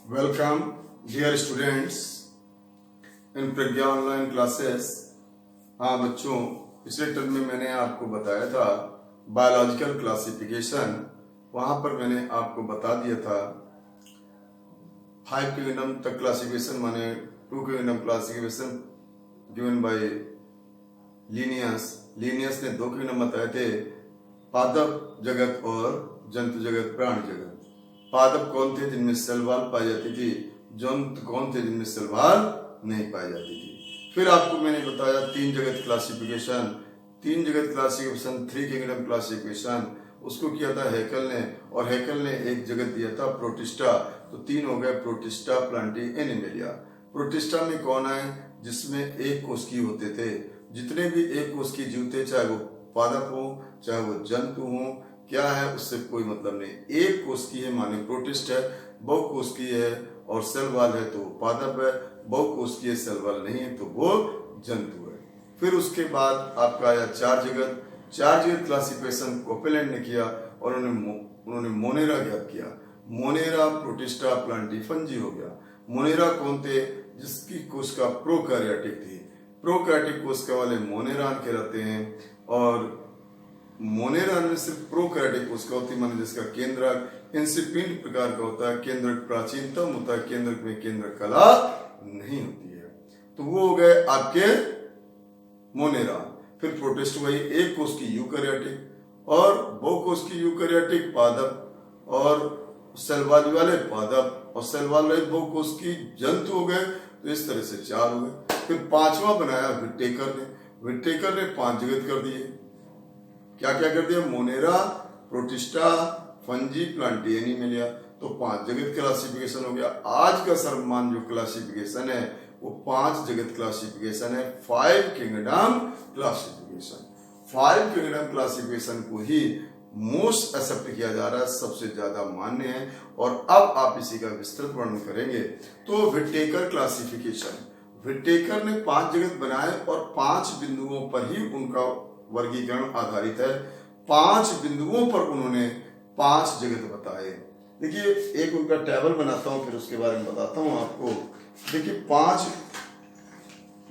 Welcome dear students in Pragya online classes. हाँ बच्चों, पिछले टर्म में मैंने आपको बताया था बायोलॉजिकल क्लासिफिकेशन। वहां पर मैंने आपको बता दिया था 5 किंगडम तक क्लासिफिकेशन माने 2 kingdom classification given by Linnaeus ने 2 किंगडम बताए थे, पादप जगत और जंतु जगत, प्राणी जगत। पादप कौन थे जिनमें सेल वॉल पाई जाती थी, जंतु कौन थे जिनमें सेल वॉल नहीं पाई जाती थी। फिर आपको मैंने बताया 3 जगत क्लासिफिकेशन, 3 जगत क्लासिफिकेशन, 3 किंगडम क्लासिफिकेशन। उसको किया था हैकेल ने, और हैकेल ने एक जगत दिया था प्रोटिस्टा। तो 3 हो गए, प्रोटिस्टा, प्लांटी, एनिमेलिया। प्रोटिस्टा में कौन आए? जिसमें एक कोशिकीय होते थे। जितने भी एक कोशिकीय जीव थे, चाहे वो पादप हो चाहे वो जंतु हो, क्या है उससे कोई मतलब नहीं। एक कोशिकीय है माने प्रोटिस्ट है, बहुकोशिकीय है और सेल वॉल है तो वो पादप है, बहुकोशिकीय सेल वॉल नहीं है तो वो जंतु है। फिर उसके बाद आपका आया 4 जगत। 4 जगत क्लासिफिकेशन कोपेलैंड ने किया और उन्होंने मोनेरा ज्ञात किया। मोनेरा, प्रोटिस्टा, प्लांटी, फंजी हो गया। मोनेरा कौन थे? जिसकी कोशिका प्रोकैरियोटिक थी। प्रोकैरियोटिक कोशिका वाले मोनेरान कहलाते हैं। और मोनेरा में सिर्फ प्रोकैरियोटिक कोशिका होती है, माने जिसका केंद्रक इंसिपिएंट प्रकार का होता है, केंद्रक प्राचीनतम होता है, केंद्रक में केंद्रक कला नहीं होती है। तो वो हो गए आपके मोनेरा। फिर प्रोटिस्ट वही एक कोश की यूकैरियोटिक और बहुकोश की यूकैरियोटिक पादप और सेल वाले पादप और सेल वाले बहुकोश की जंतु हो गए। तो इस तरह से 4 हो गए। फिर 5वां बनाया विटेकर ने। विटेकर ने 5 जगत कर दिए। क्या क्या कर दिया? Monera, protista, fungi, Plantae, animalia. तो 5 जगत क्लासिफिकेशन हो गया। आज का सर्वमान्य जो क्लासिफिकेशन है वो 5 जगत क्लासिफिकेशन है, 5 किंगडम क्लासिफिकेशन। 5 किंगडम क्लासिफिकेशन को ही मोस्ट एक्सेप्ट किया जा रहा है, सबसे ज्यादा मान्य है। और अब आप इसी का विस्तृत वर्णन करेंगे। तो विटेकर क्लासिफिकेशन, विटेकर ने 5 जगत बनाए और 5 बिंदुओं पर ही उनका वर्गीकरण आधारित है। 5 बिंदुओं पर उन्होंने 5 जगत बताए। देखिए एक उनका टेबल बनाता हूं, फिर उसके बारे में बताता हूं आपको। देखिए 5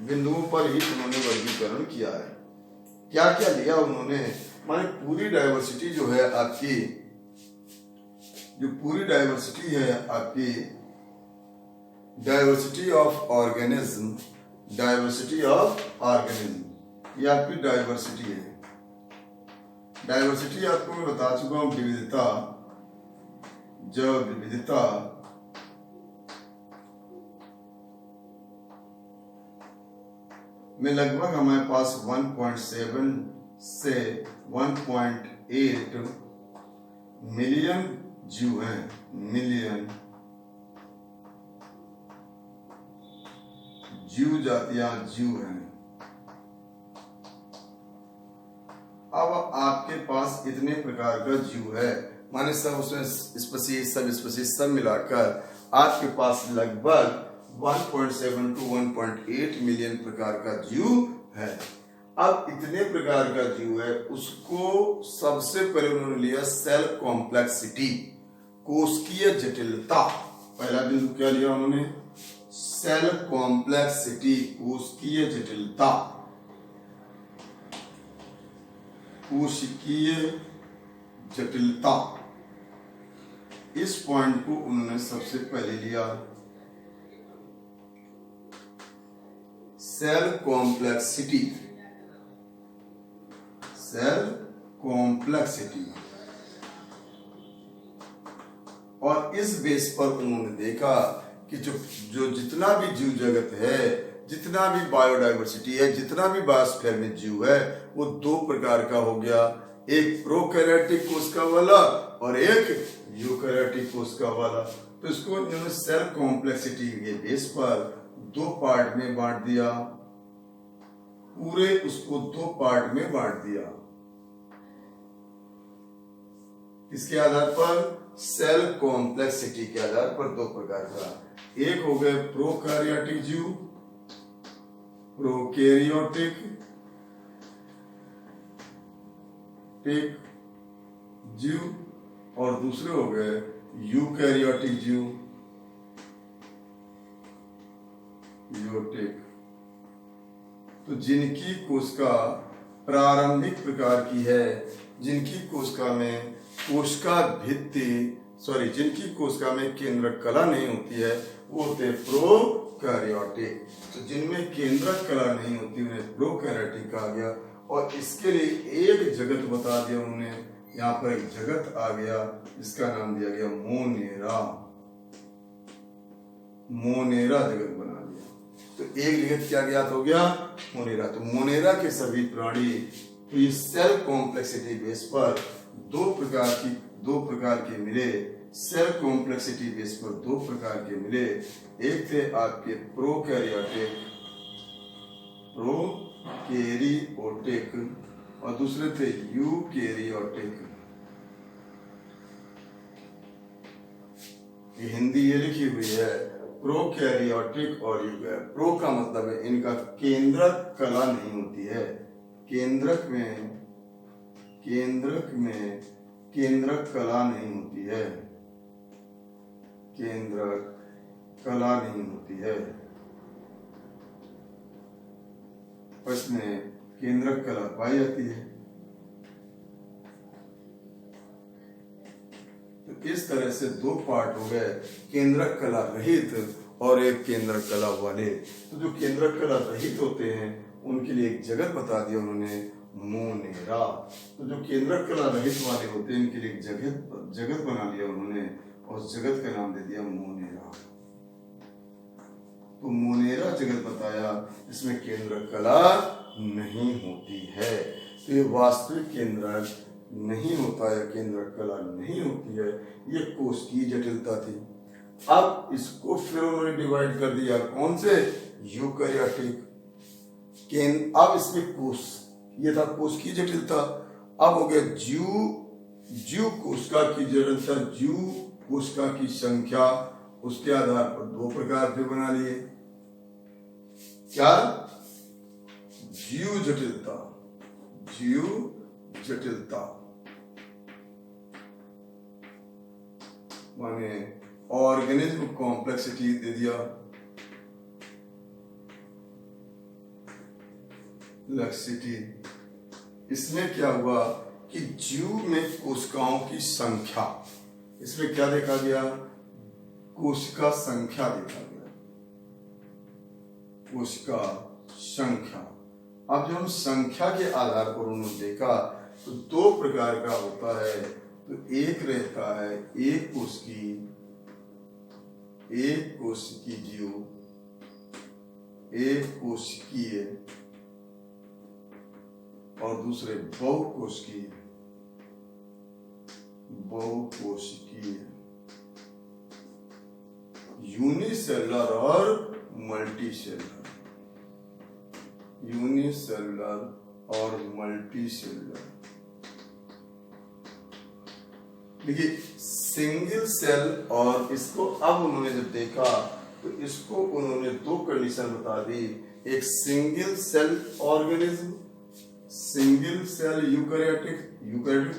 बिंदुओं पर ही उन्होंने वर्गीकरण किया है। क्या क्या लिया उन्होंने? माने पूरी डाइवर्सिटी जो है आपकी, जो पूरी डाइवर्सिटी है आपकी, diversity of organism, diversity of organism, ये आपकी डाइवर्सिटी है। डाइवर्सिटी आपको मैं बता चुका हूं, विविधता। जब विविधता में लगभग हमारे पास 1.7 से 1.8 मिलियन जीव हैं, मिलियन जीव जातियां जीव हैं। अब आपके पास इतने प्रकार का जीव है, माने सब उसमें स्पीशीज, सब स्पीशीज सब मिलाकर आपके पास लगभग 1.7 to 1.8 मिलियन प्रकार का जीव है। अब इतने प्रकार का जीव है, उसको सबसे पहले उन्होंने लिया सेल कॉम्प्लेक्सिटी, कोशिकीय जटिलता। पहला बिंदु क्या लिया उन्होंने? सेल कॉम्प्लेक्सिटी, कोशिकीय जटिलता, कोशिकीय जटिलता। इस पॉइंट को उन्होंने सबसे पहले लिया। Cell complexity, cell complexity. और इस बेस पर उन्होंने देखा कि जो जितना भी जीव जगत है, जितना भी बायोडाइवर्सिटी है, जितना भी बायोस्फीयर में जीव है, वो 2 प्रकार का हो गया। एक प्रोकैरियोटिक कोशिका वाला और एक यूकैरियोटिक कोशिका वाला। तो इसको इन्होंने सेल कॉम्प्लेक्सिटी के बेस पर 2 पार्ट में बांट दिया, पूरे उसको 2 पार्ट में बांट दिया। इसके आधार पर सेल कॉम्प्लेक्सिटी के आधार पर 2 प्रकार का। एक हो गए प्रोकैरियोटिक जीव, प्रोकैरियोटिक जीव, और दूसरे हो गए यूकैरियोटिक जीव। यूरोटिक। तो जिनकी कोशिका प्रारंभिक प्रकार की है, जिनकी कोशिका में कोशिका भित्ति जिनकी कोशिका में केंद्रक कला नहीं होती है वो होते हैं प्रोकैरियोटिक। तो जिनमें केंद्रक कला नहीं होती उन्हें प्रोकैरियोटिक कहा गया। और इसके लिए एक जगत बता दिया उन्होंने, यहाँ पर एक जगत आ गया जिसका नाम दिया गया मोनेरा। मोनेरा जगत बना दिया। तो एक जगत क्या ज्ञात हो गया? मोनेरा। तो मोनेरा के सभी प्राणी तो ये सेल कॉम्प्लेक्सिटी बेस पर दो प्रकार के मिले। सेल कॉम्प्लेक्सिटी बेस पर दो प्रकार के मिले। एक थे आपके प्रोकैरियोटिक और दूसरे थे यूकैरियोटिक। ये हिंदी ये लिखी हुई है प्रोकैरियोटिक और यूकैरियोटिक। प्रो का मतलब है इनका केंद्रक कला नहीं होती है। केंद्रक में केंद्रक कला नहीं होती है। केंद्रक कला नहीं होती है। इसमें केंद्रक कला पाई जाती है। तो इस तरह से दो पार्ट हो गए, केंद्रक कला रहित और एक केंद्रक कला वाले। तो जो केंद्रक कला रहित होते हैं उनके लिए एक जगत बता दिया उन्होंने, मोनेरा। तो जो केंद्रक कला रहित वाले होते हैं इनके लिए एक जगत बना लिया उन्होंने और उस जगत का नाम दे दिया मोनेरा। तो मोनेरा जगत बताया इसमें केंद्रक कला नहीं होती है। तो ये वास्तविक केंद्रक नहीं होता है, केंद्रक कला नहीं होती है। ये कोश की जटिलता थी। अब इसको फिर उन्होंने डिवाइड कर दिया कौन से? यूकैरियोटिक। अब इसमें कोश, ये था कोश की जटिलता। अब हो गया जीव कोशिका की जटिलता, जीव कोशिका की संख्या। उसके आधार पर दो प्रकार के बना लिए। क्या? जीव जटिलता माने ऑर्गेनिज्म कॉम्प्लेक्सिटी दे दिया। लक्सिटी। इसमें क्या हुआ कि जीव में कोशिकाओं की संख्या, इसमें क्या देखा गया? कोशिका संख्या देखा गया। कोशिका संख्या। अब जब हम संख्या के आधार पर उन्होंने देखा तो दो प्रकार का होता है। तो एक रहता है एक कोशिकीय जीव, एक कोशिकीय, और दूसरे बहुकोशिकीय। यूनिसेलुलर और मल्टीसेलुलर। देखिए सिंगल सेल, और इसको अब उन्होंने जब देखा तो इसको उन्होंने दो कंडीशन बता दी। एक single cell organism, single cell eukaryotic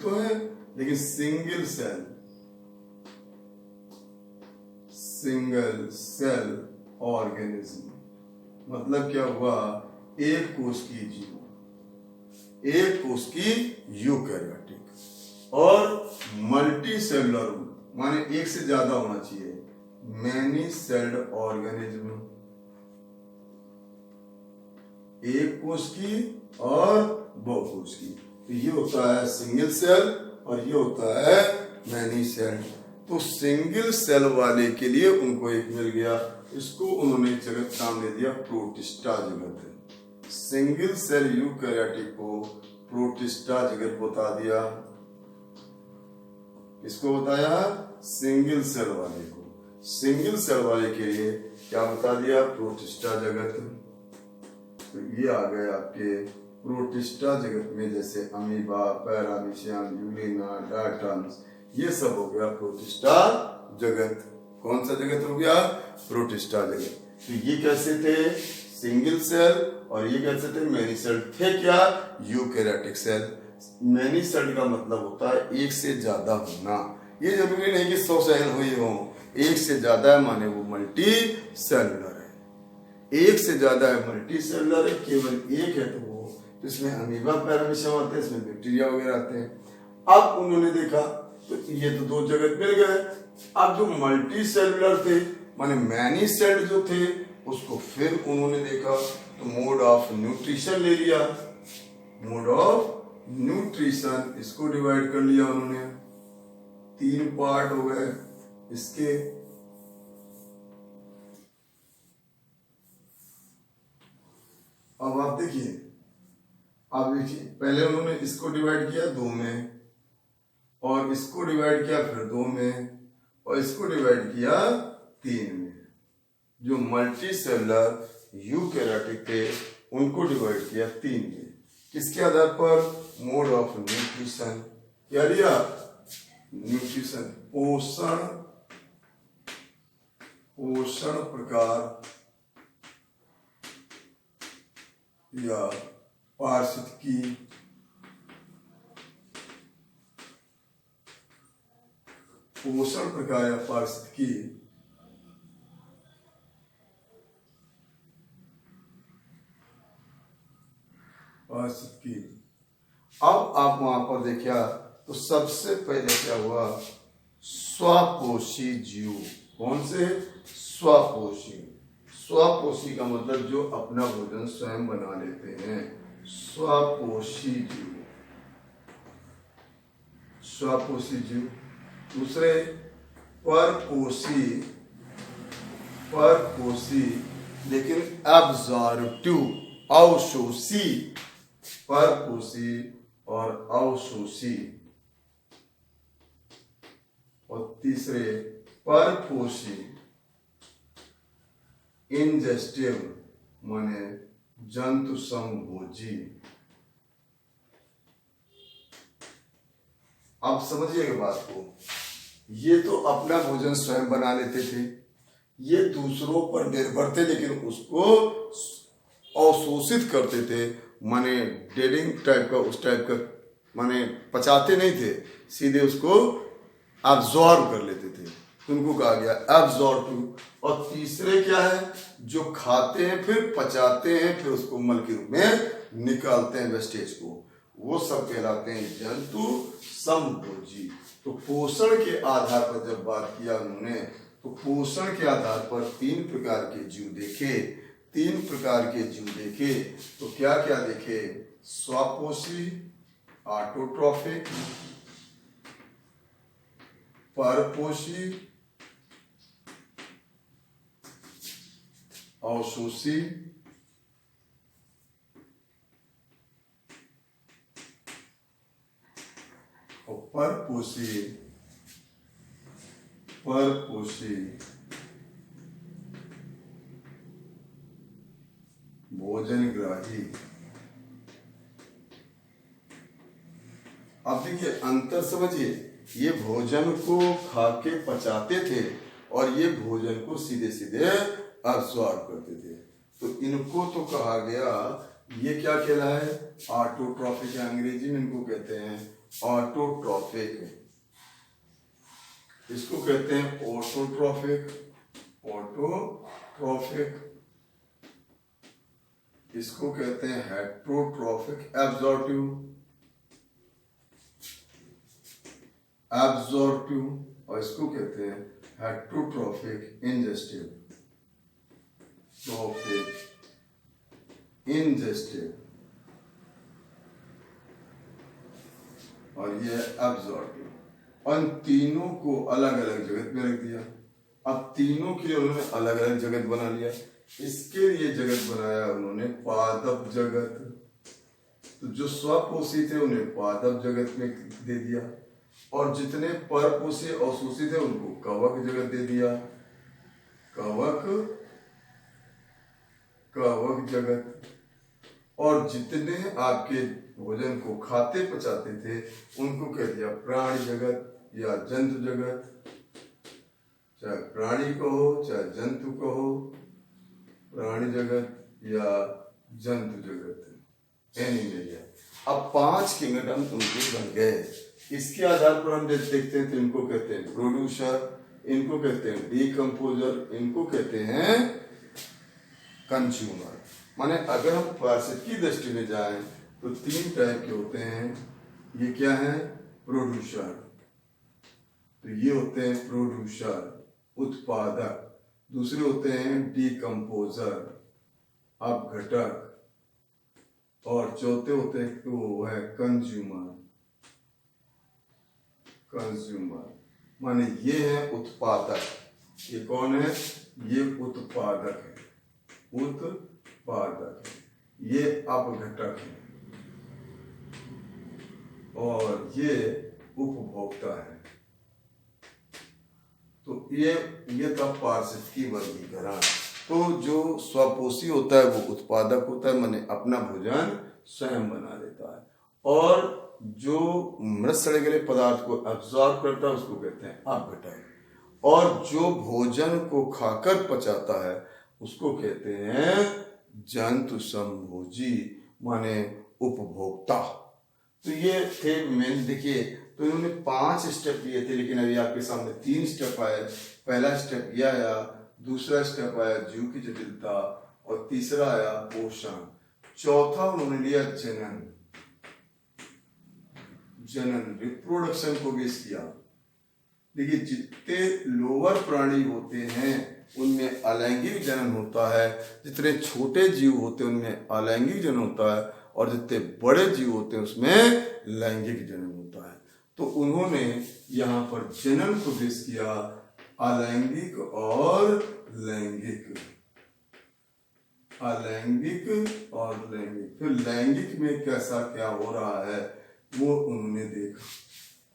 तो है लेकिन सिंगल सेल ऑर्गेनिज्म मतलब क्या हुआ? एक कोश की जीव, एक कोश की यूकैरियोटिक, और मल्टी सेलुलर माने एक से ज्यादा होना चाहिए, मैनी सेल्ड ऑर्गेनिज्म। एक कोश की और बहुकोश की। तो ये होता है सिंगल सेल और ये होता है मैनी सेल। तो सिंगल सेल वाले के लिए उनको एक मिल गया, इसको उन्होंने जगत नाम दे दिया प्रोटिस्टा जगत। सिंगल सेल यूकैरियोटिक को प्रोटिस्टा जगत बता दिया। इसको बताया सिंगल सेल वाले को। सिंगल सेल वाले के लिए क्या बता दिया? प्रोटिस्टा जगत। तो ये आ गए आपके प्रोटिस्टा जगत में, जैसे अमीबा, पैरामीशियम, यूलिना, डायटम्स, ये सब हो गया प्रोटिस्टा जगत। कौन सा जगत हो गया? प्रोटिस्टा जगत। तो ये कैसे थे? सिंगल सेल, और ये कैसे थे? Many cell. थे क्या? Eukaryotic cell. मैनी सेल का मतलब होता है एक से ज्यादा होना। ये जरूरी नहीं कि 100 सेल हुए हों, एक से ज्यादा है माने वो मल्टी सेलुलर है। एक से ज्यादा है मल्टी सेलुलर है, केवल एक है तो इसमें अमीबा पैरामीशियम आते हैं, इसमें बैक्टीरिया वगैरह आते हैं। अब उन्होंने देखा तो ये तो दो जगत मिल गए। अब जो मल्टी सेलुलर थे माने मैनी सेल्ड जो थे उसको फिर उन्होंने देखा तो मोड ऑफ न्यूट्रिशन ले लिया, मोड ऑफ न्यूट्रिशन इसको डिवाइड कर लिया उन्होंने, तीन पार्ट हो गए इसके। अब आप देखिए, अब देखिए पहले उन्होंने इसको डिवाइड किया दो में, और इसको डिवाइड किया फिर दो में, और इसको डिवाइड किया तीन में। जो मल्टी सेलुलर यूकैरियोटिक थे उनको डिवाइड किया तीन में। किसके आधार पर? Mode of nutrition. क्या लिया? न्यूट्रिशन, पोषण प्रकार या पारिस्थितिकी, पोषण प्रकार या पारिस्थितिकी। अब आप वहां पर देखिए तो सबसे पहले क्या हुआ? स्वपोषी जीव। कौन से? स्वपोषी। स्वपोषी का मतलब जो अपना भोजन स्वयं बना लेते हैं, स्वपोषी जीव, स्वपोषी जीव। दूसरे परपोषी लेकिन एब्जॉर्बिव, अवशोषी, परपोषी और अवशोषी। और तीसरे परपोषी इंजेस्टिव माने जंतु समभोजी। आप समझिएगा बात को, ये तो अपना भोजन स्वयं बना लेते थे, ये दूसरों पर निर्भर थे लेकिन उसको अवशोषित करते थे, माने डेडिंग टाइप का, उस टाइप का, माने पचाते नहीं थे, सीधे उसको एब्जॉर्ब कर लेते थे, उनको कहा गया एब्जॉर्बिव। और तीसरे क्या है? जो खाते हैं फिर पचाते हैं फिर उसको मल के रूप में निकालते हैं वेस्टेज को, वो सब कहलाते हैं जंतु समभोजी। तो पोषण के आधार पर जब बात किया उन्होंने तो पोषण के आधार पर तीन प्रकार के जीव देखे, तीन प्रकार के जीव देखे तो क्या क्या देखे? स्वपोषी, ऑटोट्रॉफिक, परपोषी, अवशोषी, और परपोषी भोजनग्राही। अब देखिए अंतर समझिए, ये भोजन को खा के पचाते थे और ये भोजन को सीधे सीधे अब्सॉर्ब करते थे। तो इनको तो कहा गया, ये क्या कहला है? ऑटोट्रॉफिक है, अंग्रेजी में इनको कहते हैं ऑटोट्रॉफिक। इसको कहते हैं ऑटोट्रॉफिक, इसको कहते हैं हेट्रोट्रॉफिक, एब्जॉर्बिव, और इसको कहते हैं हेट्रोट्रॉफिक इंजेस्टिव, और ये एब्जॉर्बिव। उन तीनों को अलग अलग जगत में रख दिया। अब तीनों के लिए उन्होंने अलग अलग जगत बना लिया। इसके लिए जगत बनाया उन्होंने पादप जगत। तो जो स्वपोषी थे उन्हें पादप जगत में दे दिया, और जितने परपोषी अवशोषी थे उनको कवक जगत दे दिया, कवक जगत। और जितने आपके भोजन को खाते पचाते थे उनको कह दिया प्राणी जगत या जंतु जगत, चाहे प्राणी कहो चाहे जंतु कहो, प्राणी जगत या जंतु जगत, एनिमल। अब 5 किंगडम उनके बन गए। इसके आधार पर हम देखते हैं तो इनको कहते हैं प्रोड्यूसर, इनको कहते हैं डीकम्पोजर, इनको कहते हैं कंज्यूमर। माने अगर हम पारिस्थितिकी की दृष्टि में जाएं तो 3 टाइप के होते हैं। ये क्या है? प्रोड्यूसर। तो ये होते हैं प्रोड्यूसर, उत्पादक। दूसरे होते हैं डीकम्पोजर, अपघटक। और चौथे होते हैं तो वो है कंज्यूमर। कंज्यूमर माने ये है उत्पादक। ये कौन है? ये उत्पादक है, उत्पादक है। ये अपघटक है और ये उपभोक्ता है। तो ये था पारिस्थितिकी वर्गीकरण। तो जो स्वपोषी होता है वो उत्पादक होता है, माने अपना भोजन स्वयं बना लेता है। और जो मृत सड़े गले पदार्थ को एब्जॉर्ब करता है उसको कहते हैं अपघटक। और जो भोजन को खाकर पचाता है उसको कहते हैं जंतु संभोजी, माने उपभोक्ता। तो ये थे मेन। देखिए, तो इन्होंने 5 स्टेप दिए थे, लेकिन अभी आपके सामने 3 स्टेप आए। पहला स्टेप यह आया, दूसरा स्टेप आया जीव की जटिलता, और तीसरा आया पोषण। चौथा उन्होंने लिया जनन, रिप्रोडक्शन को बेस किया। देखिए, जितने लोअर प्राणी होते हैं उनमें अलैंगिक जनन होता है, जितने छोटे जीव होते हैं उनमें अलैंगिक जनन होता है, और जितने बड़े जीव होते हैं उसमें लैंगिक जनन होता है। तो उन्होंने यहाँ पर जनन को बेस किया अलैंगिक और लैंगिक, अलैंगिक और लैंगिक। फिर लैंगिक में कैसा क्या हो रहा है वो उन्होंने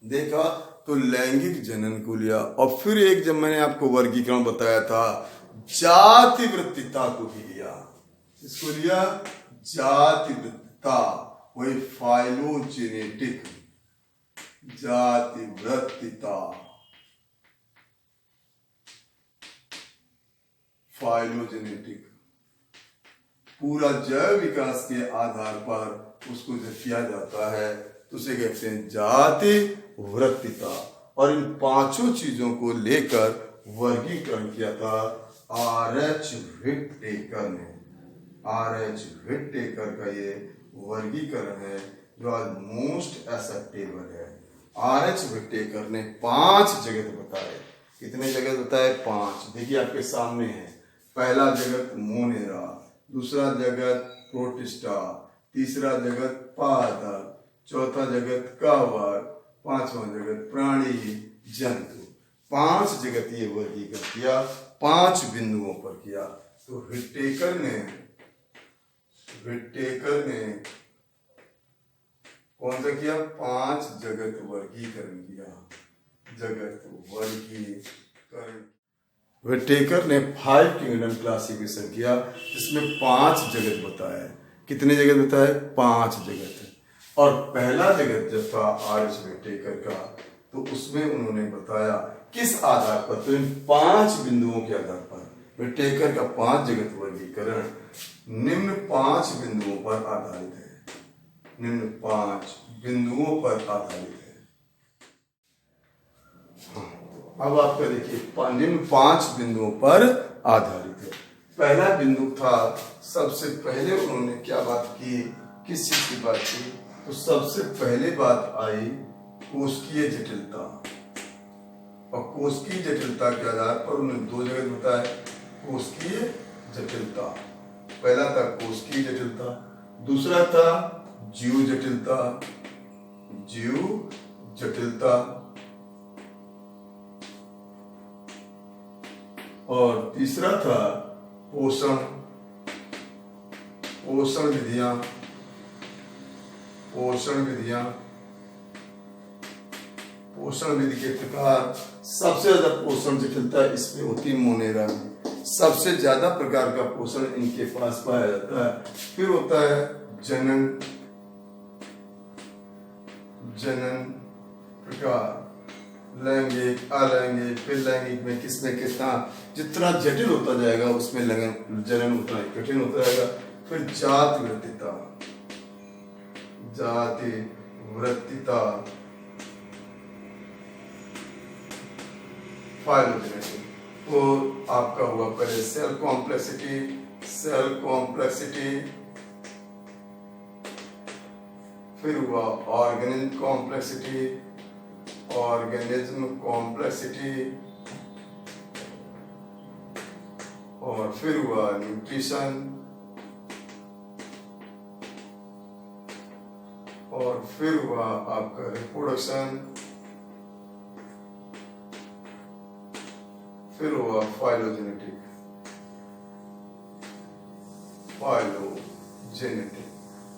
देखा तो लैंगिक जनन को लिया। और फिर एक, जब मैंने आपको वर्गीकरण बताया था, जाति वृत्तिता को भी लिया। इसको लिया जाति वृत्तिता, वही फाइलोजेनेटिक, जाति वृत्तिता, फाइलोजेनेटिक। पूरा जैव विकास के आधार पर उसको जब किया जाता है तो उसे कहते हैं जाति वृत्तिता। और इन 5 चीजों को लेकर वर्गीकरण किया था R.H. व्हिटेकर ने। R.H. व्हिटेकर का ये वर्गीकरण है जो आज मोस्ट एक्सेप्टेबल है। R.H. व्हिटेकर ने 5 जगत बताए। कितने जगत बताए? 5। देखिए आपके सामने है। पहला जगत मोनेरा, दूसरा जगत प्रोटिस्टा, तीसरा जगत पादप, चौथा जगत कावर, 5वां जगत प्राणी जंतु। 5 जगत ये वर्गीकरण किया, 5 बिंदुओं पर किया। तो व्हिटेकर ने कौन सा किया? 5 जगत वर्गीकरण किया। जगत वर्गीकरण व्हिटेकर ने 5 किंगडम क्लासिफिकेशन किया, जिसमें 5 जगत बताए। कितने जगत बताए? 5 जगत। और पहला जगत जब था R.H. व्हिटेकर का, तो उसमें उन्होंने बताया किस आधार पर? तो इन 5 बिंदुओं के आधार पर व्हिटेकर का 5 जगत वर्गीकरण निम्न 5 बिंदुओं पर आधारित है। निम्न 5 बिंदुओं पर आधारित है। अब आपका देखिए, निम्न 5 बिंदुओं पर आधारित है। पहला बिंदु था, सबसे पहले उन्होंने क्या बात की? किस चीज की बात की? तो सबसे पहले बात आई कोशिकीय जटिलता। और कोशिकीय जटिलता के आधार पर उन्होंने 2 जगत बताए। कोशिकीय जटिलता, पहला था कोशिकीय जटिलता, दूसरा था जीव जटिलता, जीव जटिलता, और तीसरा था पोषण, पोषण विधियां, पोषण विधियां। पोषण विधि के प्रकार सबसे ज्यादा पोषण जटिलता इसमें होती मोनेरा में। सबसे ज्यादा प्रकार का पोषण इनके पास पाया जाता है। फिर होता है जनन, जनन प्रकार, लैंगिक, अलैंगिक। फिर लैंगिक में किसमें कितना, जितना जटिल होता जाएगा उसमें जनन उतना ही कठिन होता जाएगा। फिर जाति वृत्तिता, जाति वृत्तिता, फाइलोजेनेटिक। तो आपका हुआ पहले सेल कॉम्प्लेक्सिटी, सेल कॉम्प्लेक्सिटी, फिर हुआ ऑर्गेनिज्म कॉम्प्लेक्सिटी, ऑर्गेनिज्म कॉम्प्लेक्सिटी, और फिर हुआ न्यूट्रिशन, और फिर हुआ आपका रिप्रोडक्शन, फिर हुआ फाइलोजेनेटिक,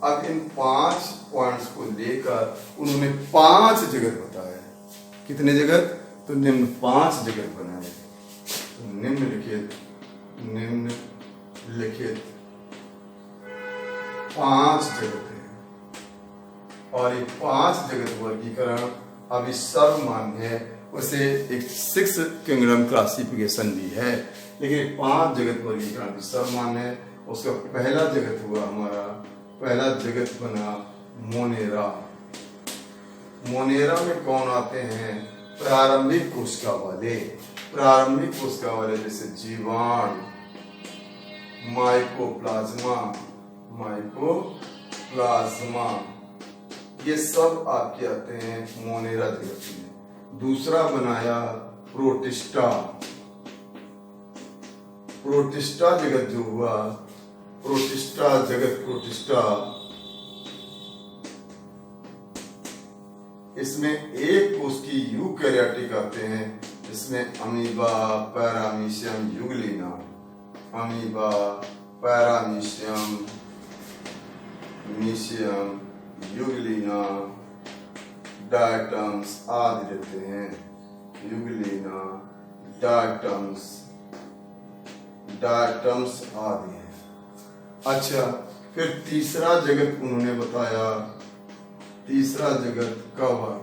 अब इन 5 पॉइंट्स को लेकर उन्होंने 5 जगत बताए। कितने जगत? तो निम्न 5 जगत बनाए। तो निम्नलिखित 5 जगत हैं, और ये 5 जगत वर्गीकरण अभी सर्वमान्य है। उसे एक 6 किंगडम क्लासिफिकेशन भी है, लेकिन 5 जगत वर्गीकरण भी सर्वमान्य है। उसका पहला जगत हुआ, हमारा पहला जगत बना मोनेरा। मोनेरा में कौन आते हैं? प्रारंभिक कोशिका वाले। प्रारंभिक कोशिका वाले जैसे जीवाणु, माइकोप्लाज्मा, ये सब आपके आते हैं मोनेरा जगत में। दूसरा बनाया प्रोटिस्टा। प्रोटिस्टा जगत जो हुआ, प्रोटिस्टा इसमें एक कोष की यूकैरियोटिक आते हैं, जिसमें amoeba, paramecium, euglena, amoeba, paramecium, मीशियम, यूग्लिना, डायटम्स आदि रहते हैं। यूग्लिना, डायटम्स आदि हैं। अच्छा, फिर तीसरा जगत उन्होंने बताया, तीसरा जगत कवक।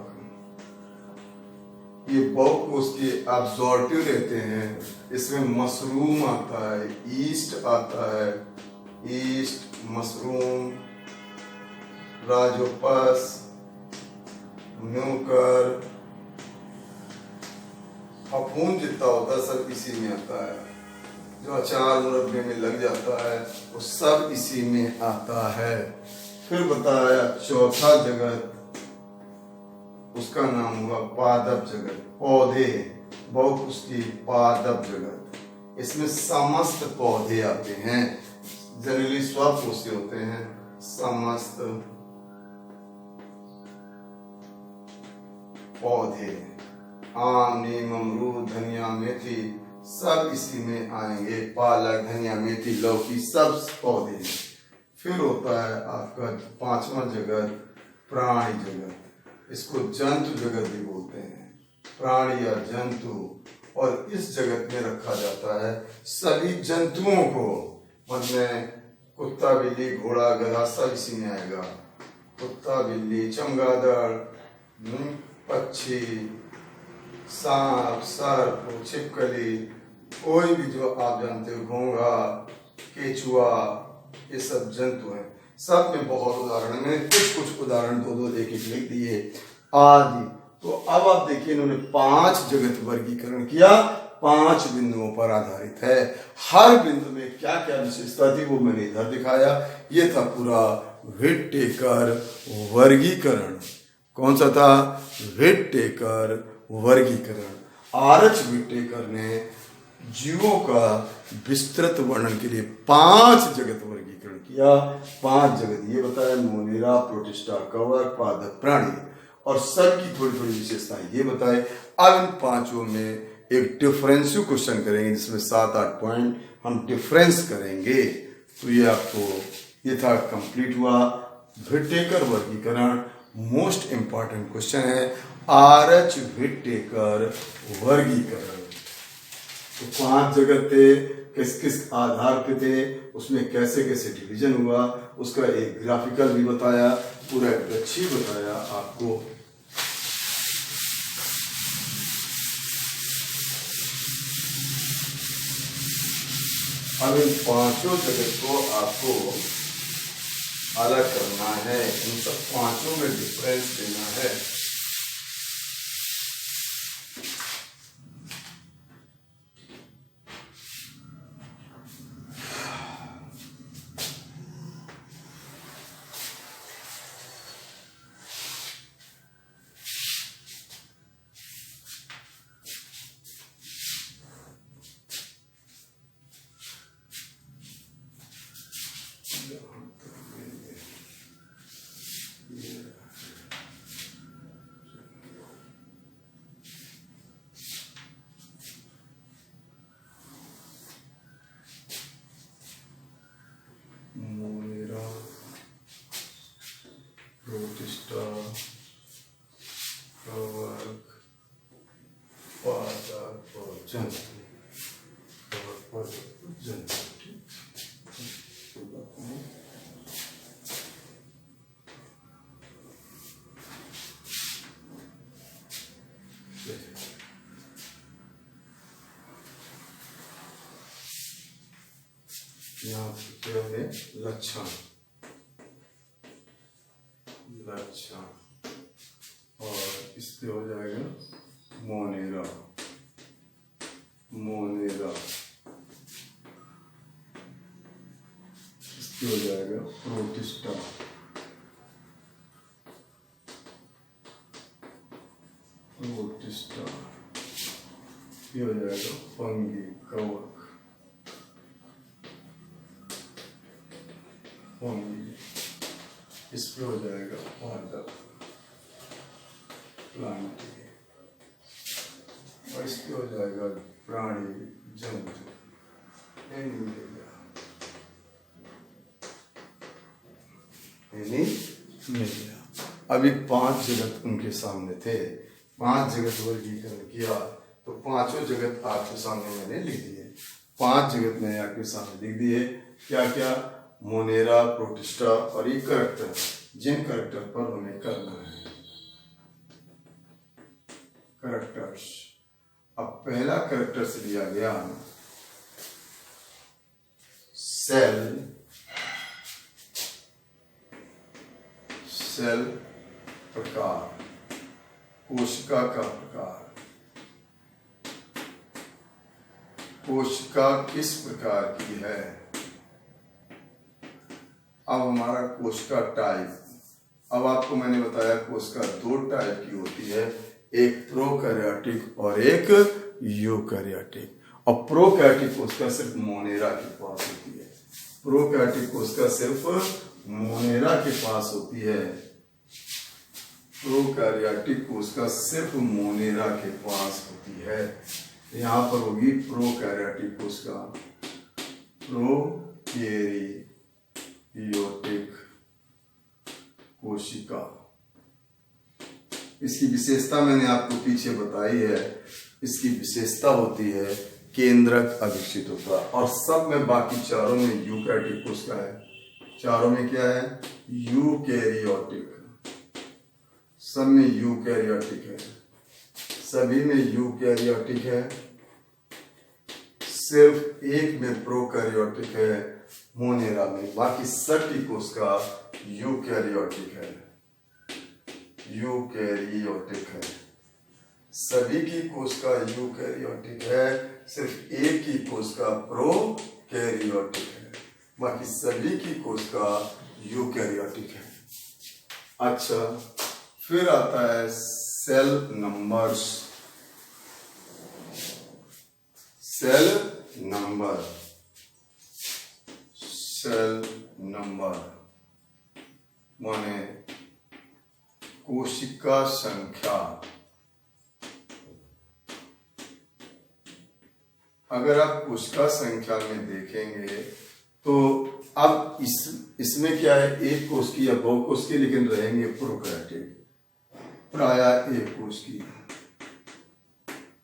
ये बहुकोश के एब्जॉर्टिव रहते हैं। इसमें मशरूम आता है, ईस्ट आता है, ईस्ट, मशरूम, राजोपस, न्यूकर, फफूंद जितना होता है सब इसी में आता है। जो अचार मुरब्बे में लग जाता है वो सब इसी में आता है। फिर बताया चौथा जगत, उसका नाम हुआ पादप जगत। पौधे, बहुत उसकी पादप जगत। इसमें समस्त पौधे आते हैं, जनरली स्वकोषीय होते हैं। समस्त पौधे, आम, नीम, अमरूद, धनिया, मेथी सब इसी में आएंगे। पालक, धनिया, मेथी, लौकी सब पौधे। फिर होता है आपका 5वां जगत प्राणी जगत। इसको जंतु जगत भी बोलते हैं, प्राणी या जंतु। और इस जगत में रखा जाता है सभी जंतुओं को, मतलब कुत्ता, बिल्ली, घोड़ा, गधा सब इसी में आएगा। कुत्ता, बिल्ली, चमगादड़, पक्षी, सांप, सर्प, छिपकली, कोई भी जो आप जानते हो, घोंघा, केचुआ, ये सब जंतु हैं। सब में बहुत उदाहरण में कुछ उदाहरण दो एक लिख दिए आदि। तो अब आप देखिए, इन्होंने 5 जगत वर्गीकरण किया, 5 बिंदुओं पर आधारित है। हर बिंदु में क्या क्या विशेषता थी वो मैंने इधर दिखाया। ये था पूरा व्हिटेकर वर्गीकरण। कौन सा था? व्हिटेकर वर्गीकरण। आर.एच. व्हिटेकर ने जीवों का विस्तृत वर्णन के लिए 5 जगत वर्गीकरण किया। 5 जगत ये बताया, मोनेरा, प्रोटिस्टा, कवक, पादप, प्राणी, और सबकी थोड़ी थोड़ी विशेषताएं ये बताए। अब इन 5 में एक डिफरेंशियल क्वेश्चन करेंगे, जिसमें 7-8 पॉइंट हम डिफरेंस करेंगे। तो ये आपको ये था, कंप्लीट हुआ व्हिटेकर वर्गीकरण। मोस्ट इंपॉर्टेंट क्वेश्चन है आर.एच. व्हिटेकर वर्गीकरण। तो 5 जगत थे, किस किस आधार पे थे, उसमें कैसे कैसे डिवीजन हुआ, उसका एक ग्राफिकल भी बताया, पूरा एक अच्छी बताया आपको। अब इन 5 जगत को आपको अलग करना है, इन सब 5 में डिफरेंस देना है। और जंतु। यहाँ होंगे लक्षण, लक्षण, और इससे हो जाएगा मोनेरा, मोनेरा, इससे हो जाएगा प्रोटिस्टा, प्रोटिस्टा, ये हो जाएगा फंगी, कवक, फंगी, इस पे हो जाएगा पादप, प्लांट, और इस पे हो जाएगा प्राणी, जंतु, एनिमल, अभी 5 जगत उनके सामने थे, 5 जगत वर्गीकरण किया तो 5 जगत आपके सामने मैंने लिख दिए। 5 जगत मैंने आपके सामने लिख दिए। क्या क्या? मोनेरा, प्रोटिस्टा और ये करैक्टर, जिन करैक्टर पर हमें करना है करैक्टर्स। अब पहला करैक्टर से लिया गया सेल, सेल प्रकार, कोशिका का प्रकार, कोशिका किस प्रकार की है। अब हमारा कोशिका टाइप, अब आपको मैंने बताया कोशिका 2 टाइप की होती है, एक प्रोकैरियोटिक और एक यूकैरियोटिक। और प्रोकैरियोटिक कोशिका सिर्फ मोनेरा के पास होती है, प्रोकैरियोटिक कोशिका सिर्फ मोनेरा के पास होती है, प्रोकैरियोटिक कोशिका सिर्फ मोनेरा के पास होती है। यहाँ पर होगी प्रोकैरियोटिक कोशिका, प्रोकैरियोटिक कोशिका। इसकी विशेषता मैंने आपको पीछे बताई है। इसकी विशेषता होती है केंद्रक अविकसित होता है, और सब में बाकी चारों में यूकैरियोटिक कोशिका है। चारों में क्या है? यूकैरियोटिक, सब में यूकैरियोटिक है, सभी में यूकैरियोटिक है, सिर्फ एक में प्रोकैरियोटिक है मोनेरा में, बाकी सबकी कोशिका यूकैरियोटिक है, यूकैरियोटिक है। सभी की कोशिका यूकैरियोटिक है, सिर्फ एक की कोशिका प्रोकैरियोटिक है, बाकी सभी की कोशिका यूकैरियोटिक है। अच्छा, फिर आता है cell numbers, cell number, cell number माने कोशिका संख्या। अगर आप कोशिका संख्या में देखेंगे तो अब इसमें क्या है? एक कोश की या बहुकोश की, लेकिन रहेंगे प्रोकैरियोटिक, प्राय एक कोश की,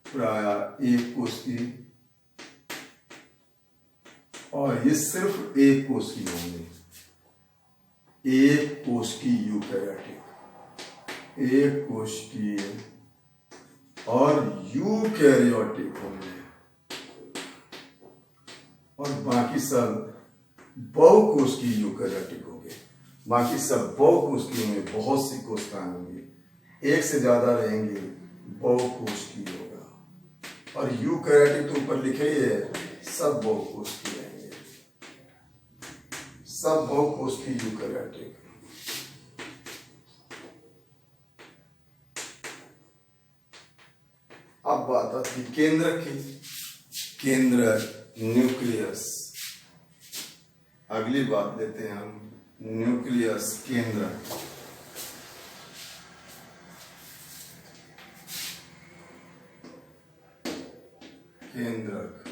प्राय एक कोश की, और ये सिर्फ एक कोश की होंगे, एक कोश की यूकैरियोटिक, एक कोश की और यूकैरियोटिक होंगे, और बाकी सब बहुकोश की यूकैरियोटिक होंगे। बाकी सब बहुकोश की होंगे, बहुत सी कोशिकाएं होंगी, एक से ज्यादा रहेंगे, बहुकोश की होगा। और यूकैरियोटिक तो ऊपर लिखे ही है, सब बहुकोश की रहेंगे, सब बहुकोश की यूकैरियोटिक। अब बात आती केंद्रक की, केंद्रक, न्यूक्लियस। अगली बात लेते हैं हम, न्यूक्लियस, केंद्रक। केंद्रक,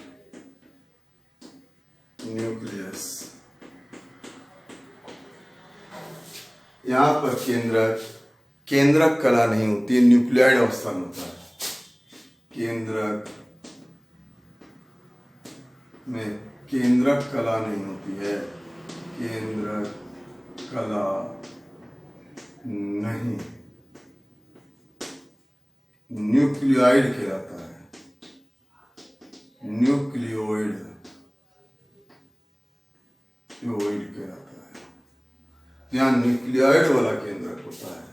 न्यूक्लियस। यहां पर केंद्रक, केंद्रक कला नहीं होती है, न्यूक्लियाइड अवस्था में होता है। केंद्रक में केंद्रक कला नहीं होती है, केंद्रक कला नहीं, न्यूक्लियोइड कहलाता है, न्यूक्लियोइड कहलाता है। यहाँ न्यूक्लियोइड वाला केंद्रक होता है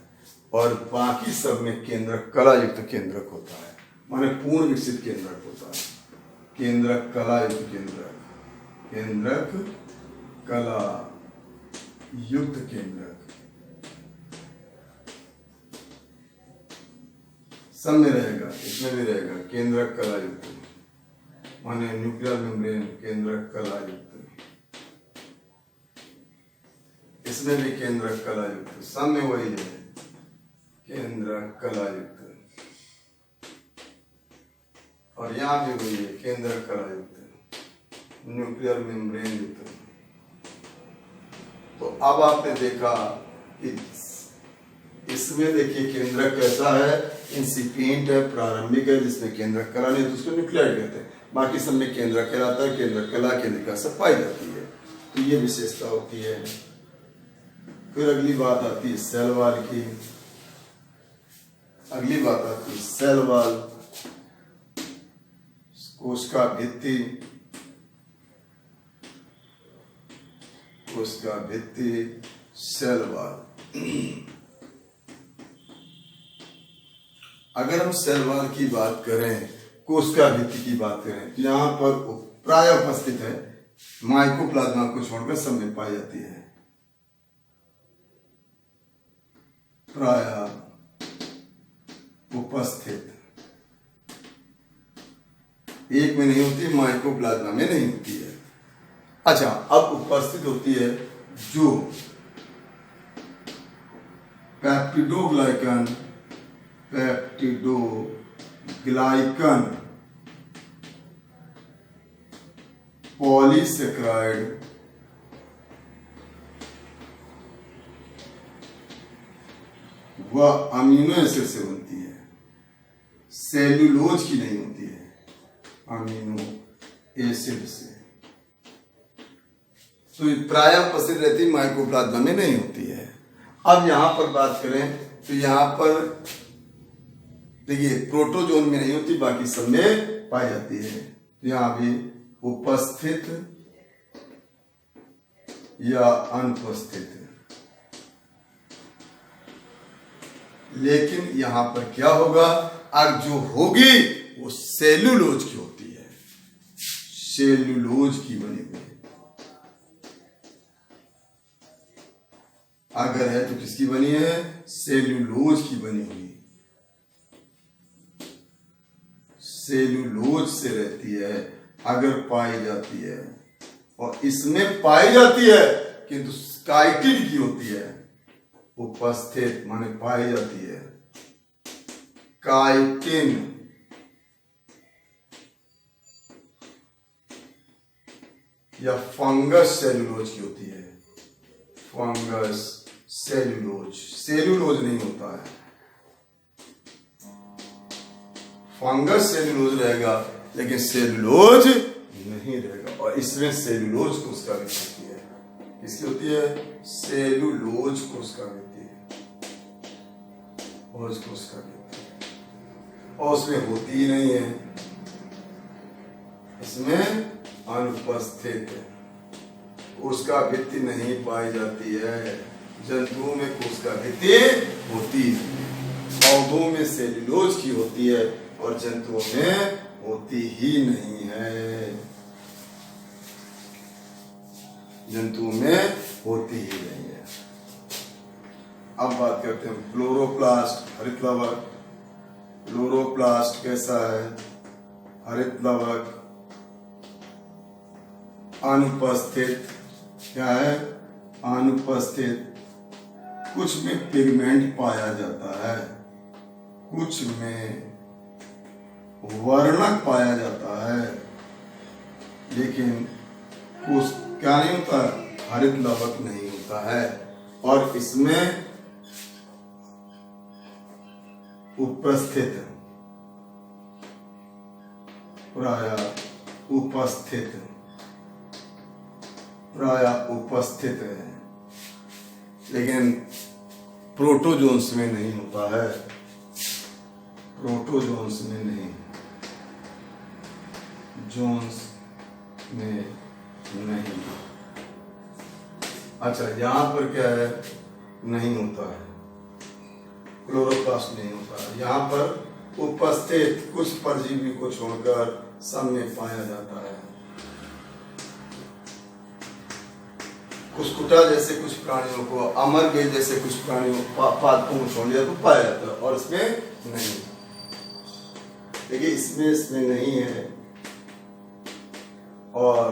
और बाकी सब में केंद्रक कला युक्त केंद्रक होता है, माने पूर्ण विकसित केंद्रक होता है। केंद्रक कला युक्त केंद्रक, केंद्रक कला युक्त केंद्रक सब में रहेगा, इसमें भी रहेगा केंद्रक कला युक्त, माने न्यूक्लियर मेम्ब्रेन केंद्रक कला युक्त, इसमें भी केंद्रक कला युक्त, सब में वही है केंद्रक कला युक्त, और यहाँ भी वही है केंद्रक कला युक्त, न्यूक्लियर मेम्ब्रेन युक्त। तो अब आपने देखा कि इसमें देखिए केंद्रक कैसा है, इंसिपिएंट है, प्रारंभिक है, जिसमें केंद्रक कला नहीं तो उसको न्यूक्लियोइड कहते हैं। बाकी सब में केंद्रक कहलाता है, केंद्रक कला केंद्रिका सब पाई जाती है, तो ये विशेषता होती है। फिर अगली बात आती है सेल वॉल की, अगली बात आती है सेल वॉल, कोशिका भित्ति, कोशिका भित्ति, सेल वॉल। अगर हम सेल वॉल की बात करें, कोशिका भित्ति की बात करें, तो यहाँ पर प्राय उपस्थित है, माइकोप्लाज्मा को छोड़कर सब में पाई जाती है, प्राय उपस्थित, एक में नहीं होती, माइकोप्लाज्मा में नहीं होती है। अच्छा, अब उपस्थित होती है जो पेप्टिडोग्लाइकन, पेप्टिडोग्लाइकन, पॉलीसेक्राइड, वह अमीनो एसिड से बनती है, सेल्यूलोज की नहीं होती है, अमीनो एसिड से। तो प्राय उपस्थित रहती, माइकोप्लाज्मा में नहीं होती है। अब यहां पर बात करें तो यहां पर देखिए प्रोटोजोन में नहीं होती, बाकी सब में पाई जाती है। तो यहां भी उपस्थित या अनुपस्थित, लेकिन यहां पर क्या होगा, अब जो होगी वो सेल्यूलोज की होती है, सेल्यूलोज की बनी हुई। अगर है तो किसकी बनी है, सेल्यूलोज की बनी हुई, सेल्यूलोज से रहती है अगर पाई जाती है, और इसमें पाई जाती है किंतु काइटिन की होती है, उपस्थित माने पाई जाती है, काइटिन, या फंगस सेल्यूलोज की होती है, फंगस सेल्यूलोज, सेल्यूलोज नहीं होता है, फंगस सेल्यूलोज रहेगा लेकिन सेल्यूलोज नहीं रहेगा। और इसमें सेल्यूलोज कोशिका होती है, किसकी होती है, सेल्यूलोज कोशिका होती है, और कोशिका होती है, और उसमें होती ही नहीं है, इसमें अनुपस्थित है, कोशिका भित्ति नहीं पाई जाती है। जंतुओं में कोशिका भित्ति होती है, पौधों में सेल्यूलोज की होती है और जंतुओं में होती ही नहीं है, जंतुओं में होती ही नहीं है। अब बात करते हैं क्लोरोप्लास्ट, हरित लवक। क्लोरोप्लास्ट कैसा है, हरित लवक, अनुपस्थित, क्या है, अनुपस्थित। कुछ में पिगमेंट पाया जाता है, कुछ में वर्णक पाया जाता है, लेकिन कुछ क्या नहीं होता, हरित लवक नहीं होता है। और इसमें उपस्थित, प्राय उपस्थित प्राय उपस्थित है, लेकिन प्रोटोजोन्स में नहीं होता है, प्रोटोजोन्स में नहीं, जोन्स में नहीं। अच्छा, यहां पर क्या है, नहीं होता है, क्लोरोप्लास्ट नहीं होता है। यहाँ पर उपस्थित कुछ परजीवी को छोड़कर सब में पाया जाता है। कुस्कुटा जैसे कुछ प्राणियों को, अमरगे जैसे कुछ प्राणियों पादपों को छोड़ दिया तो पाया जाता है, और इसमें नहीं। देखिए इसमें नहीं है, और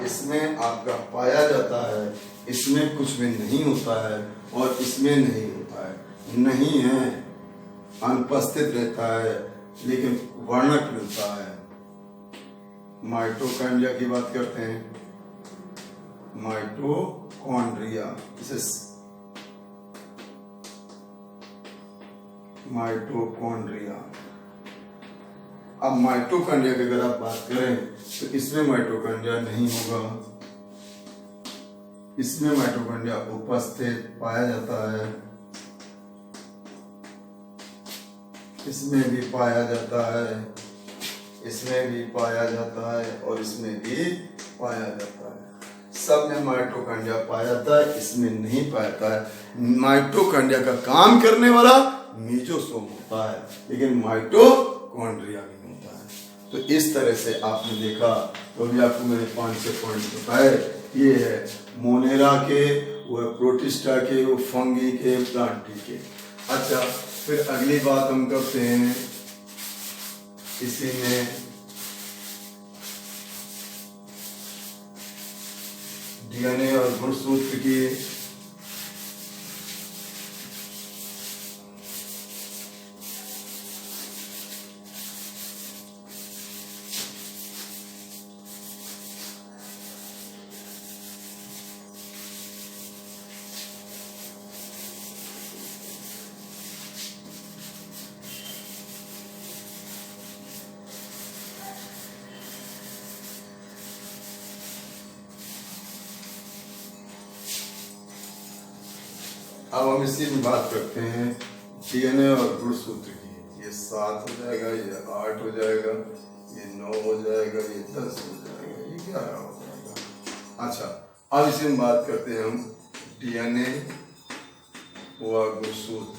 इसमें आपका पाया जाता है, इसमें कुछ भी नहीं होता है, और इसमें नहीं होता है। नहीं है, अनुपस्थित रहता है, लेकिन वर्णक मिलता है। माइटोकॉन्ड्रिया की बात करते हैं, माइटोकॉन्ड्रिया, इसे माइटोकॉन्ड्रिया। अब माइटोकॉन्ड्रिया की अगर आप बात करें तो इसमें माइटोकॉन्ड्रिया नहीं होगा, इसमें माइटोकॉन्ड्रिया उपस्थित पाया जाता है, इसमें भी पाया जाता है, इसमें भी पाया जाता है, और इसमें भी पाया जाता है। सब में माइटोकॉन्ड्रिया पाया जाता है, इसमें नहीं पाया जाता है। माइटोकॉन्ड्रिया का काम करने वाला मेसोसोम होता है, लेकिन माइटोकॉन्ड्रिया नहीं होता है। तो इस तरह से आपने देखा, तो अभी आपको मैंने 5-6 पॉइंट बताए। ये है मोनेरा के, वो प्रोटिस्टा के, वो फंगी के, प्लांटी के। अच्छा, फिर अगली बात हम करते हैं इसी में डीएनए और गुणसूत्र की। अब हम इसी में बात करते हैं डीएनए और गुणसूत्र की। ये 7 हो जाएगा, ये 8 हो जाएगा, ये 9 हो जाएगा, ये 10 हो जाएगा, ये 11 हो जाएगा। अच्छा, अब इसी में बात करते हैं हम डीएनए व गुणसूत्र।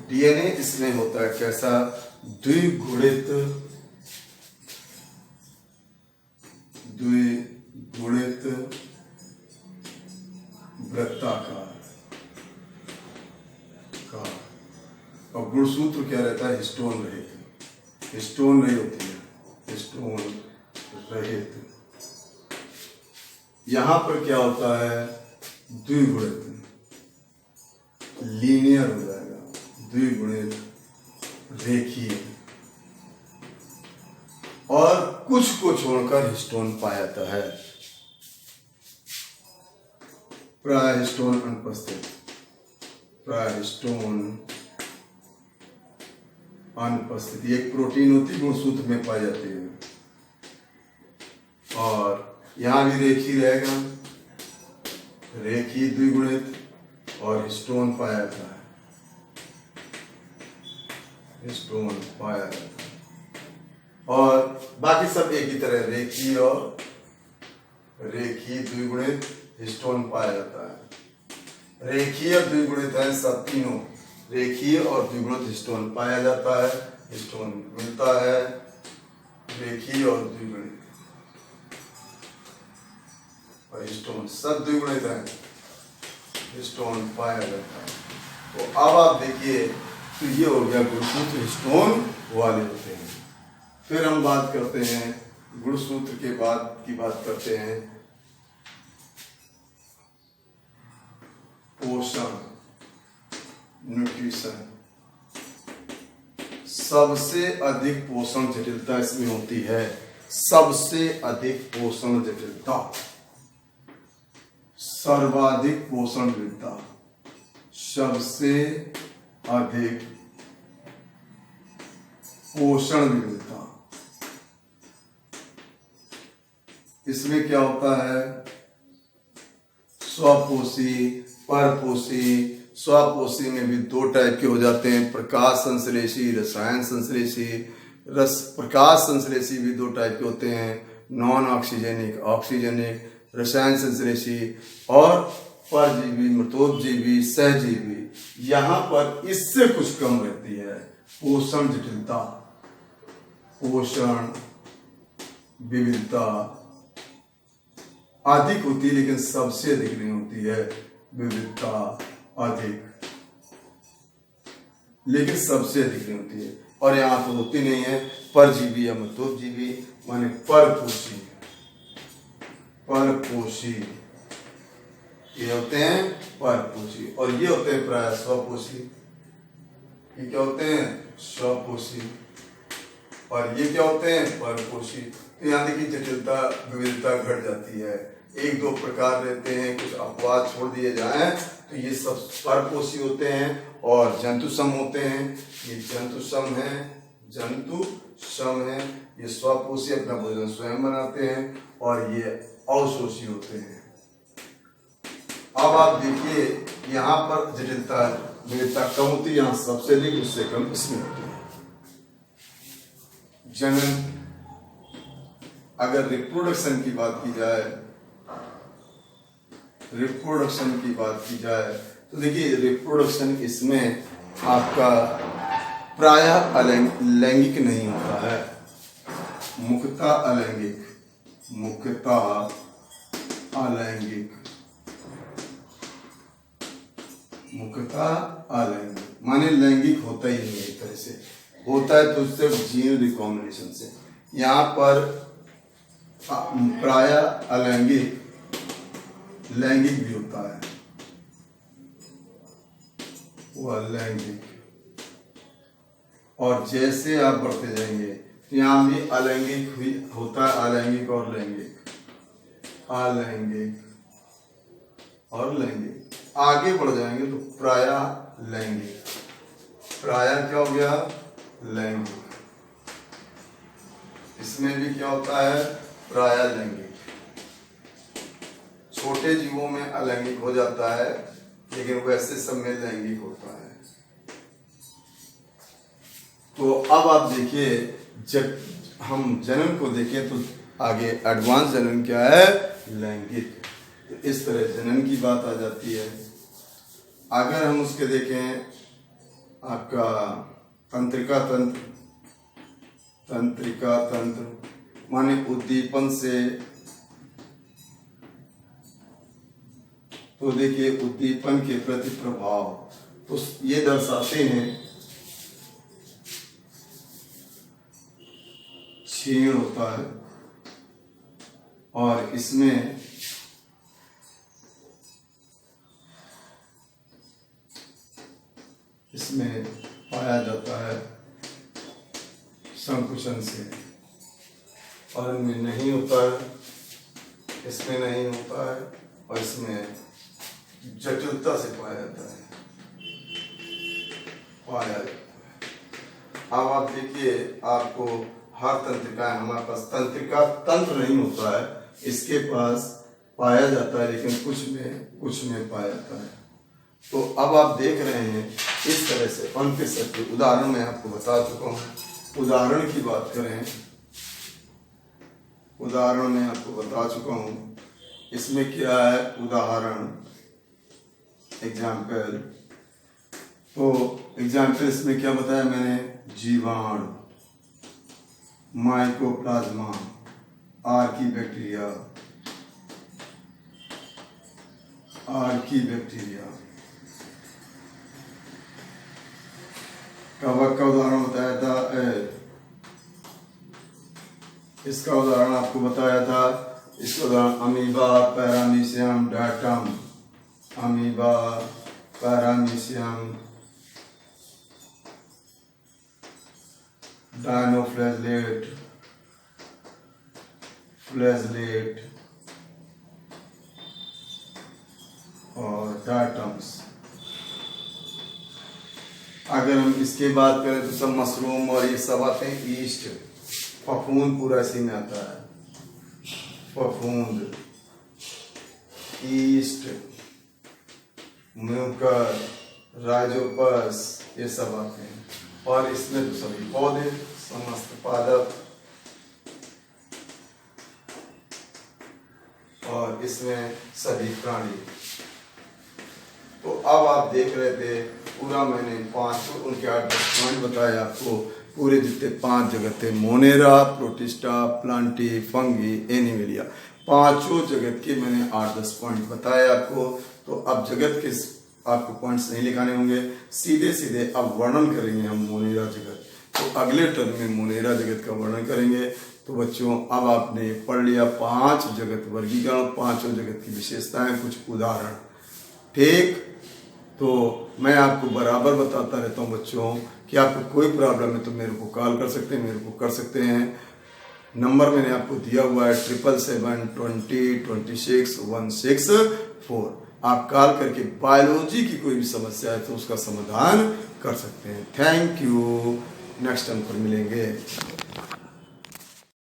डीएनए इसमें होता है कैसा, द्विगुणित वृत्ताकार का, और गुणसूत्र क्या रहता है, हिस्टोन रहित। हिस्टोन नहीं होती है, हिस्टोन रहित। यहां पर क्या होता है, द्विगुणित, लीनियर हो जाएगा, द्विगुणित, रेखीय, और कुछ को छोड़कर हिस्टोन पाया जाता है। प्राय हिस्टोन अनुपस्थित, प्राय हिस्टोन अनुपस्थित। एक प्रोटीन होती है, गुणसूत्र में पाई जाती है, और यहां भी रेखी रहेगा, रेखी द्विगुणित, और हिस्टोन पाया जाता है, हिस्टोन पाया जाता है। और बाकी सब एक ही तरह, रेखी और रेखी द्विगुणित, हिस्टोन पाया जाता है। रेखीय द्विगुणित है सब तीनों, रेखीय और द्विगुणित हिस्टोन पाया जाता है, हिस्टोन मिलता है, रेखीय और द्विगुणित, और हिस्टोन सब द्विगुणित है, हिस्टोन पाया जाता है। तो अब आप देखिए, तो ये हो गया गुणसूत्र हिस्टोन वाले होते हैं। फिर हम बात करते हैं गुणसूत्र के बाद की बात करते हैं पोषण, न्यूट्रिशन। सबसे अधिक पोषण जटिलता इसमें होती है, सबसे अधिक पोषण जटिलता, सर्वाधिक पोषण जटिलता, सबसे अधिक पोषण विविधता। इसमें क्या होता है, स्वपोषी, परपोषी। स्वपोषी में भी दो टाइप के हो जाते हैं, प्रकाश संश्लेषी, रसायन संश्लेषी। प्रकाश संश्लेषी भी दो टाइप के होते हैं, नॉन ऑक्सीजनिक, ऑक्सीजनिक, रसायन संश्लेषी। और परजीवी, मृतोपजीवी, सहजीवी। यहाँ पर इससे कुछ कम रहती है पोषण जटिलता, पोषण विविधता अधिक होती है, लेकिन सबसे अधिक नहीं होती है। विविधता अधिक, लेकिन सबसे अधिक नहीं होती है। और यहाँ तो होती नहीं है। परजीवी या मृतोपजीवी माने परपोषी, परपोषी ये होते हैं परपोषी, और ये होते हैं प्राय स्वपोषी। ये क्या होते हैं, स्वपोषी। और ये क्या होते हैं, परपोषी। तो यहाँ देखिए जटिलता, विविधता घट जाती है। एक दो प्रकार रहते हैं, कुछ अपवाद छोड़ दिए जाएं तो ये सब परपोषी होते हैं। और जंतु सम होते हैं, ये जंतु सम है, जंतु सम है। ये स्वपोषी अपना भोजन स्वयं बनाते हैं, और ये अवशोषी होते हैं। अब आप देखिए यहाँ पर जटिलता, विविधता कम होती है, यहाँ सबसे अधिक, उससे कम इसमें होती है। जनन, अगर रिप्रोडक्शन की बात की जाए, रिप्रोडक्शन की बात की जाए तो देखिए रिप्रोडक्शन इसमें आपका प्रायः लैंगिक नहीं होता है, मुख्यतः अलैंगिक, मुख्यतः अलैंगिक, मुख्यतः अलैंगिक माने लैंगिक होता ही नहीं है। एक तरह से होता है तो सिर्फ जीन रिकॉम्बिनेशन से। यहाँ पर प्रायः अलैंगिक, लैंगिक भी होता है, वो अलैंगिक। और जैसे आप बढ़ते जाएंगे तो यहाँ भी अलैंगिक भी होता है, अलैंगिक और लैंगिक, अलैंगिक और लैंगिक। आगे बढ़ जाएंगे तो प्रायः लैंगिक, प्रायः क्या हो गया, लैंगिक। इसमें भी क्या होता है, प्रायः लैंगिक। छोटे जीवों में अलैंगिक हो जाता है, लेकिन वैसे सब में लैंगिक होता है। तो अब आप देखिए, जब हम जनन को देखें तो आगे एडवांस जनन क्या है, लैंगिक। तो इस तरह जनन की बात आ जाती है। अगर हम उसके देखें आपका तंत्रिका तंत्र, तंत्रिका तंत्र माने उद्दीपन से, तो देखिए उद्दीपन के प्रति प्रभाव, तो ये दर्शाते हैं क्षीण होता है, और इसमें पाया जाता है संकुचन से, और इनमें नहीं होता है, इसमें नहीं होता है, और इसमें जटिलता से पाया जाता है, पाया जाता है। अब आप देखिए, आपको हर तंत्रिका, हमारे पास तंत्रिका तंत्र नहीं होता है, इसके पास पाया जाता है, लेकिन कुछ में पाया जाता है। तो अब आप देख रहे हैं इस तरह से अंत्य सत्य उदाहरण मैं आपको बता चुका हूँ। उदाहरण की बात करें, उदाहरण मैं आपको बता चुका हूँ। इसमें क्या है, उदाहरण, एग्जाम्पल। तो एग्जाम्पल इसमें क्या बताया मैंने, जीवाणु, mycoplasma, Archie bacteria, Archie bacteria. कवक का उदाहरण बताया था, इसका उदाहरण आपको बताया था। इसका उदाहरण amoeba, paramecium, diatom, amoeba, paramecium, dinoflagellate, flagellate और डाटम्स। अगर हम इसकी बात करें तो सब मशरूम और ये सब आते हैं, ईस्ट, फफूंद पूरा इसी में आता है। फफूंद, ईस्ट, म्यूकर, राइजोपस, ये सब आते हैं। और इसमें तो सभी पौधे, समस्त पादप, और इसमें सभी प्राणी। तो अब आप देख रहे थे पूरा मैंने 5 उनके 8-10 पॉइंट बताए आपको। पूरे जितने 5 जगत थे, Monera, protista, Plantae, fungi, animalia, पांचों जगत के मैंने 8-10 पॉइंट बताए आपको। तो अब जगत के आपको पॉइंट्स नहीं लिखाने होंगे, सीधे सीधे अब वर्णन करेंगे हम मोनेरा जगत। तो अगले टर्म में मोनेरा जगत का वर्णन करेंगे। तो बच्चों अब आपने पढ़ लिया 5 जगत वर्गीकरण, 5 जगत की विशेषताएं, कुछ उदाहरण। ठीक, तो मैं आपको बराबर बताता रहता हूँ बच्चों कि आपको कोई प्रॉब्लम है तो मेरे को कॉल कर सकते हैं, मेरे को कर सकते हैं। नंबर मैंने आपको दिया हुआ है 777202616 आप कॉल करके बायोलॉजी की कोई भी समस्या है तो उसका समाधान कर सकते हैं। थैंक यू, नेक्स्ट टाइम पर मिलेंगे।